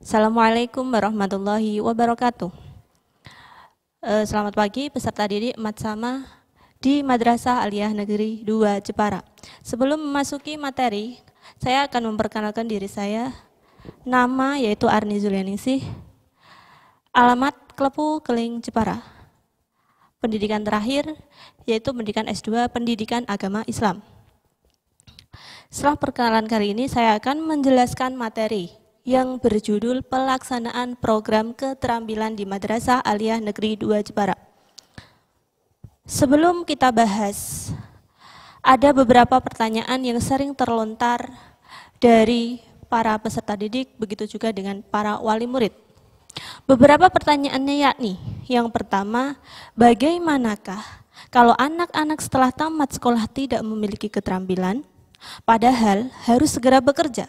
Assalamualaikum warahmatullahi wabarakatuh. Selamat pagi peserta didik Matsama di Madrasah Aliyah Negeri 2 Jepara. Sebelum memasuki materi, saya akan memperkenalkan diri saya. Nama yaitu Arni Zulianingsih, alamat Klepu Keling Jepara. Pendidikan terakhir yaitu pendidikan S2 Pendidikan Agama Islam. Setelah perkenalan kali ini, saya akan menjelaskan materi yang berjudul Pelaksanaan Program Keterampilan di Madrasah Aliyah Negeri 2 Jepara. Sebelum kita bahas, ada beberapa pertanyaan yang sering terlontar dari para peserta didik, begitu juga dengan para wali murid. Beberapa pertanyaannya yakni, yang pertama, bagaimanakah kalau anak-anak setelah tamat sekolah tidak memiliki keterampilan, padahal harus segera bekerja?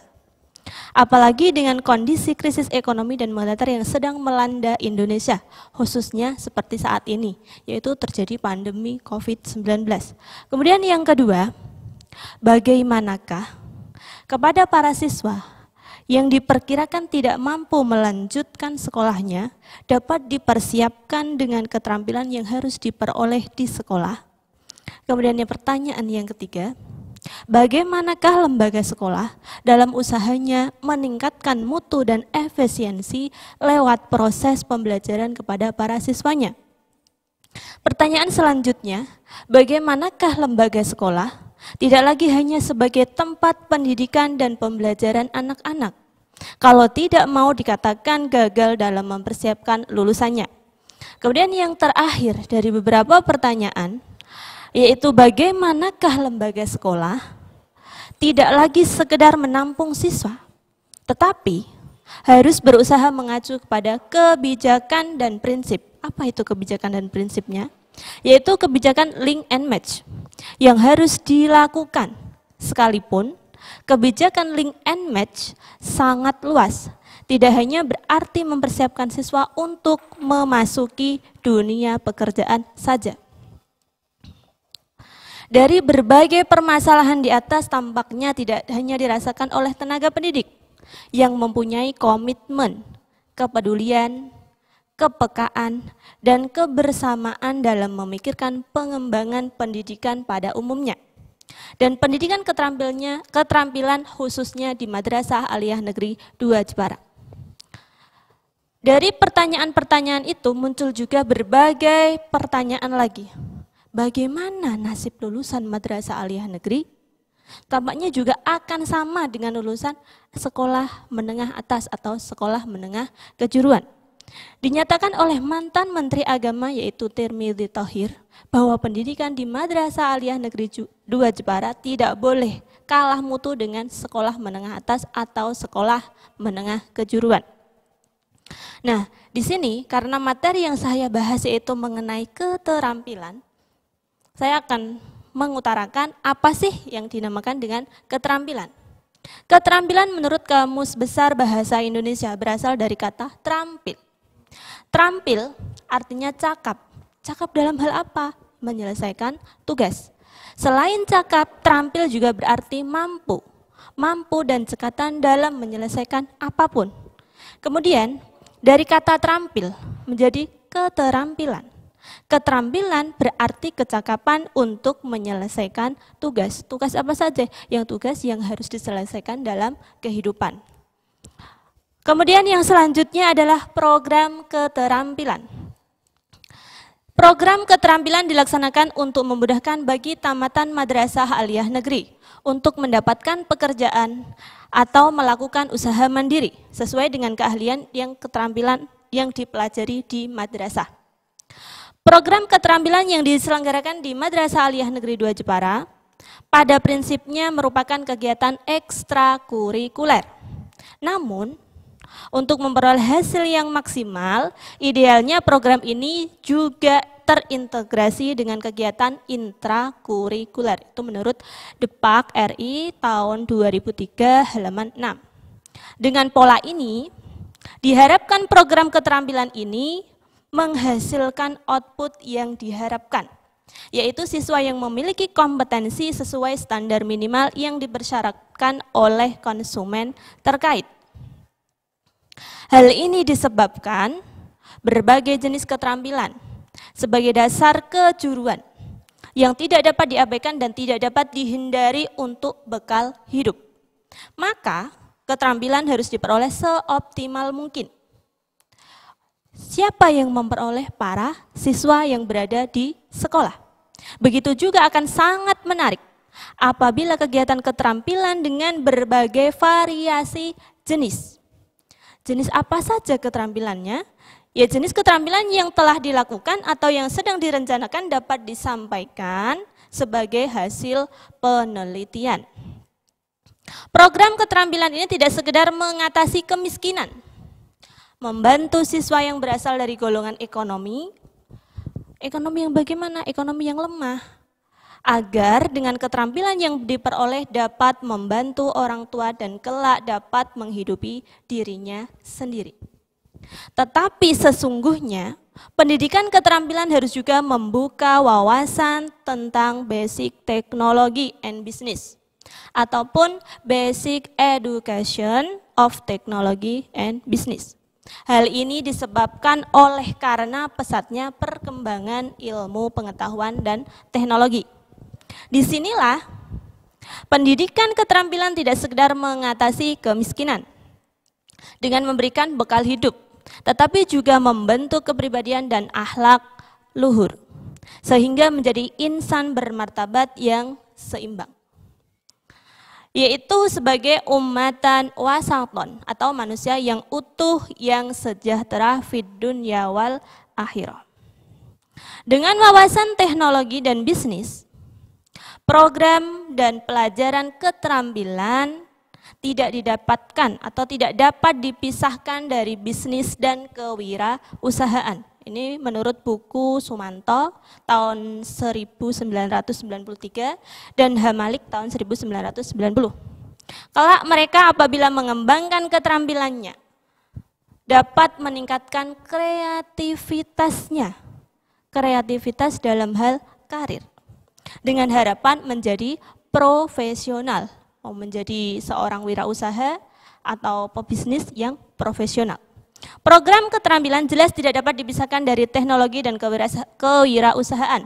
Apalagi dengan kondisi krisis ekonomi dan moneter yang sedang melanda Indonesia, khususnya seperti saat ini, yaitu terjadi pandemi COVID-19. Kemudian yang kedua, bagaimanakah kepada para siswa yang diperkirakan tidak mampu melanjutkan sekolahnya dapat dipersiapkan dengan keterampilan yang harus diperoleh di sekolah? Kemudian yang pertanyaan yang ketiga, bagaimanakah lembaga sekolah dalam usahanya meningkatkan mutu dan efisiensi lewat proses pembelajaran kepada para siswanya? Pertanyaan selanjutnya, bagaimanakah lembaga sekolah tidak lagi hanya sebagai tempat pendidikan dan pembelajaran anak-anak, kalau tidak mau dikatakan gagal dalam mempersiapkan lulusannya? Kemudian yang terakhir dari beberapa pertanyaan, yaitu bagaimanakah lembaga sekolah tidak lagi sekedar menampung siswa, tetapi harus berusaha mengacu kepada kebijakan dan prinsip. Apa itu kebijakan dan prinsipnya? Yaitu kebijakan link and match yang harus dilakukan, sekalipun kebijakan link and match sangat luas. Tidak hanya berarti mempersiapkan siswa untuk memasuki dunia pekerjaan saja. Dari berbagai permasalahan di atas tampaknya tidak hanya dirasakan oleh tenaga pendidik yang mempunyai komitmen, kepedulian, kepekaan, dan kebersamaan dalam memikirkan pengembangan pendidikan pada umumnya. Dan pendidikan keterampilan khususnya di Madrasah Aliyah Negeri 2 Jepara. Dari pertanyaan-pertanyaan itu muncul juga berbagai pertanyaan lagi. Bagaimana nasib lulusan Madrasah Aliyah Negeri? Tampaknya juga akan sama dengan lulusan sekolah menengah atas atau sekolah menengah kejuruan. Dinyatakan oleh mantan Menteri Agama yaitu Tirmidzi Thohir bahwa pendidikan di Madrasah Aliyah Negeri 2 Jepara tidak boleh kalah mutu dengan sekolah menengah atas atau sekolah menengah kejuruan. Nah, di sini karena materi yang saya bahas yaitu mengenai keterampilan, saya akan mengutarakan apa sih yang dinamakan dengan keterampilan. Keterampilan menurut Kamus Besar Bahasa Indonesia berasal dari kata terampil. Terampil artinya cakap. Cakap dalam hal apa? Menyelesaikan tugas. Selain cakap, terampil juga berarti mampu. Mampu dan cekatan dalam menyelesaikan apapun. Kemudian dari kata terampil menjadi keterampilan. Keterampilan berarti kecakapan untuk menyelesaikan tugas. Tugas apa saja? Tugas yang harus diselesaikan dalam kehidupan. Kemudian yang selanjutnya adalah program keterampilan. Program keterampilan dilaksanakan untuk memudahkan bagi tamatan Madrasah Aliyah Negeri untuk mendapatkan pekerjaan atau melakukan usaha mandiri sesuai dengan keahlian keterampilan yang dipelajari di madrasah. Program keterampilan yang diselenggarakan di Madrasah Aliyah Negeri 2 Jepara pada prinsipnya merupakan kegiatan ekstrakurikuler. Namun, untuk memperoleh hasil yang maksimal, idealnya program ini juga terintegrasi dengan kegiatan intrakurikuler. Itu menurut Depak RI tahun 2003 halaman 6. Dengan pola ini, diharapkan program keterampilan ini menghasilkan output yang diharapkan, yaitu siswa yang memiliki kompetensi sesuai standar minimal yang dipersyaratkan oleh konsumen terkait. Hal ini disebabkan berbagai jenis keterampilan sebagai dasar kejuruan yang tidak dapat diabaikan dan tidak dapat dihindari untuk bekal hidup. Maka keterampilan harus diperoleh seoptimal mungkin. Siapa yang memperoleh? Para siswa yang berada di sekolah. Begitu juga akan sangat menarik apabila kegiatan keterampilan dengan berbagai variasi jenis. Jenis apa saja keterampilannya? Ya, jenis keterampilan yang telah dilakukan atau yang sedang direncanakan dapat disampaikan sebagai hasil penelitian. Program keterampilan ini tidak sekedar mengatasi kemiskinan, membantu siswa yang berasal dari golongan ekonomi yang bagaimana? Ekonomi yang lemah, agar dengan keterampilan yang diperoleh dapat membantu orang tua dan kelak dapat menghidupi dirinya sendiri. Tetapi sesungguhnya pendidikan keterampilan harus juga membuka wawasan tentang basic technology and business ataupun basic education of technology and business. Hal ini disebabkan oleh karena pesatnya perkembangan ilmu pengetahuan dan teknologi. Disinilah pendidikan keterampilan tidak sekedar mengatasi kemiskinan dengan memberikan bekal hidup, tetapi juga membentuk kepribadian dan akhlak luhur, sehingga menjadi insan bermartabat yang seimbang, yaitu sebagai ummatan wasaton atau manusia yang utuh yang sejahtera fid dunya wal akhirah. Dengan wawasan teknologi dan bisnis, program dan pelajaran keterampilan tidak didapatkan atau tidak dapat dipisahkan dari bisnis dan kewirausahaan. Ini menurut buku Sumanto tahun 1993 dan Hamalik tahun 1990. Kelak mereka apabila mengembangkan keterampilannya dapat meningkatkan kreativitas dalam hal karir dengan harapan menjadi profesional, menjadi seorang wirausaha atau pebisnis yang profesional. Program keterampilan jelas tidak dapat dipisahkan dari teknologi dan kewirausahaan.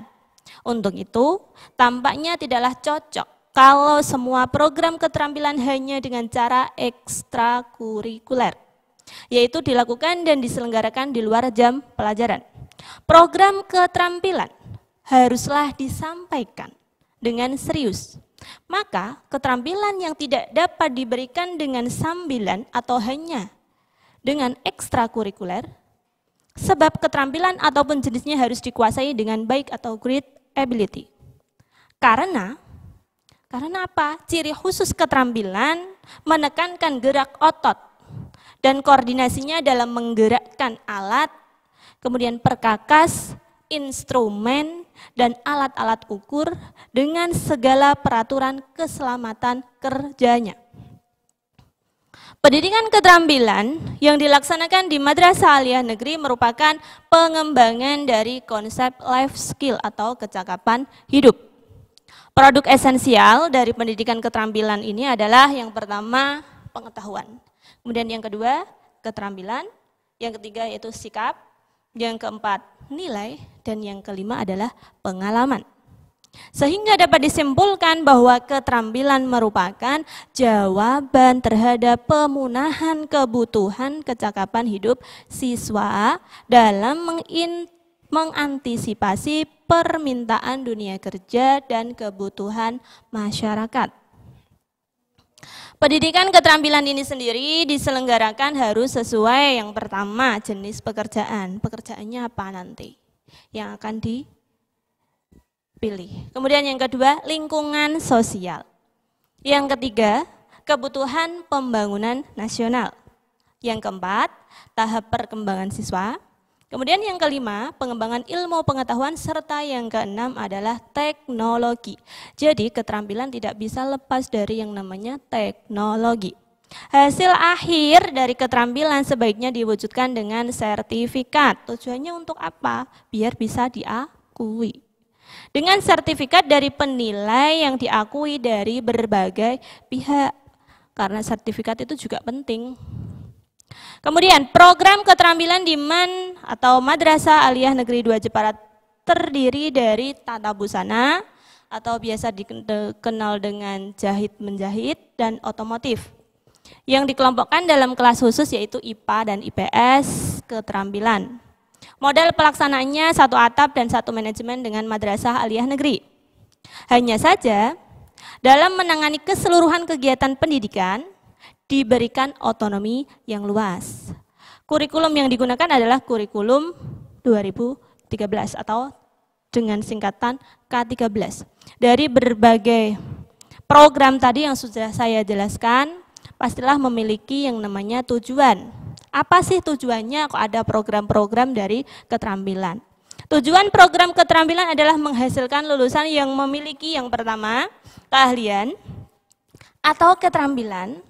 Untuk itu, tampaknya tidaklah cocok kalau semua program keterampilan hanya dengan cara ekstrakurikuler, yaitu dilakukan dan diselenggarakan di luar jam pelajaran. Program keterampilan haruslah disampaikan dengan serius. Maka keterampilan yang tidak dapat diberikan dengan sambilan atau hanya dengan ekstrakurikuler, sebab keterampilan ataupun jenisnya harus dikuasai dengan baik atau great ability. Karena apa? Ciri khusus keterampilan menekankan gerak otot dan koordinasinya dalam menggerakkan alat, kemudian perkakas, instrumen, dan alat-alat ukur dengan segala peraturan keselamatan kerjanya. Pendidikan keterampilan yang dilaksanakan di Madrasah Aliyah Negeri merupakan pengembangan dari konsep life skill atau kecakapan hidup. Produk esensial dari pendidikan keterampilan ini adalah yang pertama pengetahuan, kemudian yang kedua keterampilan, yang ketiga yaitu sikap, yang keempat nilai, dan yang kelima adalah pengalaman. Sehingga dapat disimpulkan bahwa keterampilan merupakan jawaban terhadap pemenuhan kebutuhan kecakapan hidup siswa dalam mengantisipasi permintaan dunia kerja dan kebutuhan masyarakat. Pendidikan keterampilan ini sendiri diselenggarakan harus sesuai yang pertama jenis pekerjaan. Pekerjaannya apa nanti yang akan dipilih. Kemudian yang kedua lingkungan sosial. Yang ketiga kebutuhan pembangunan nasional. Yang keempat tahap perkembangan siswa. Kemudian yang kelima, pengembangan ilmu pengetahuan, serta yang keenam adalah teknologi. Jadi keterampilan tidak bisa lepas dari yang namanya teknologi. Hasil akhir dari keterampilan sebaiknya diwujudkan dengan sertifikat. Tujuannya untuk apa? Biar bisa diakui. Dengan sertifikat dari penilai yang diakui dari berbagai pihak. Karena sertifikat itu juga penting. Kemudian program keterampilan di MAN atau Madrasah Aliyah Negeri 2 Jepara terdiri dari tata busana atau biasa dikenal dengan jahit menjahit dan otomotif. Yang dikelompokkan dalam kelas khusus yaitu IPA dan IPS keterampilan. Model pelaksanaannya satu atap dan satu manajemen dengan Madrasah Aliyah Negeri. Hanya saja dalam menangani keseluruhan kegiatan pendidikan diberikan otonomi yang luas. Kurikulum yang digunakan adalah kurikulum 2013 atau dengan singkatan K13. Dari berbagai program tadi yang sudah saya jelaskan, pastilah memiliki yang namanya tujuan. Apa sih tujuannya kok ada program-program dari keterampilan? Tujuan program keterampilan adalah menghasilkan lulusan yang memiliki yang pertama, keahlian atau keterampilan.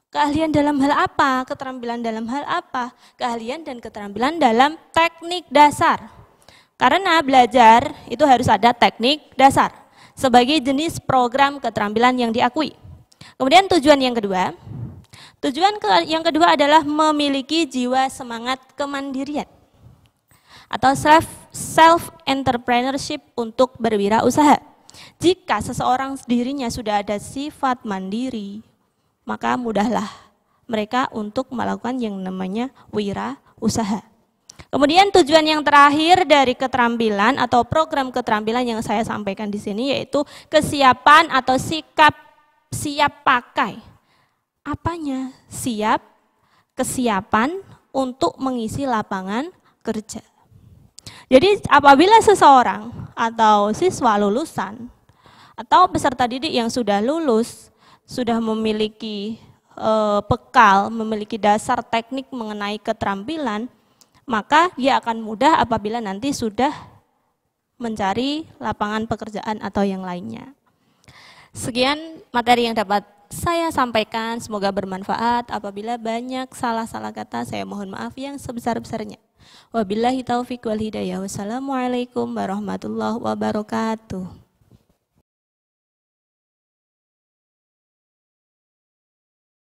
Keahlian dalam hal apa? Keterampilan dalam hal apa? Keahlian dan keterampilan dalam teknik dasar. Karena belajar itu harus ada teknik dasar sebagai jenis program keterampilan yang diakui. Kemudian tujuan yang kedua adalah memiliki jiwa semangat kemandirian atau self entrepreneurship untuk berwirausaha. Jika seseorang dirinya sudah ada sifat mandiri, maka mudahlah mereka untuk melakukan yang namanya wirausaha. Kemudian tujuan yang terakhir dari keterampilan atau program keterampilan yang saya sampaikan di sini yaitu kesiapan atau sikap siap pakai. Apanya? Siap, kesiapan untuk mengisi lapangan kerja. Jadi apabila seseorang atau siswa lulusan atau peserta didik yang sudah lulus sudah memiliki bekal, memiliki dasar teknik mengenai keterampilan, maka dia akan mudah apabila nanti sudah mencari lapangan pekerjaan atau yang lainnya. Sekian materi yang dapat saya sampaikan, semoga bermanfaat. Apabila banyak salah-salah kata, saya mohon maaf yang sebesar-besarnya. Wabillahi taufiq wal hidayah. Wassalamualaikum warahmatullahi wabarakatuh.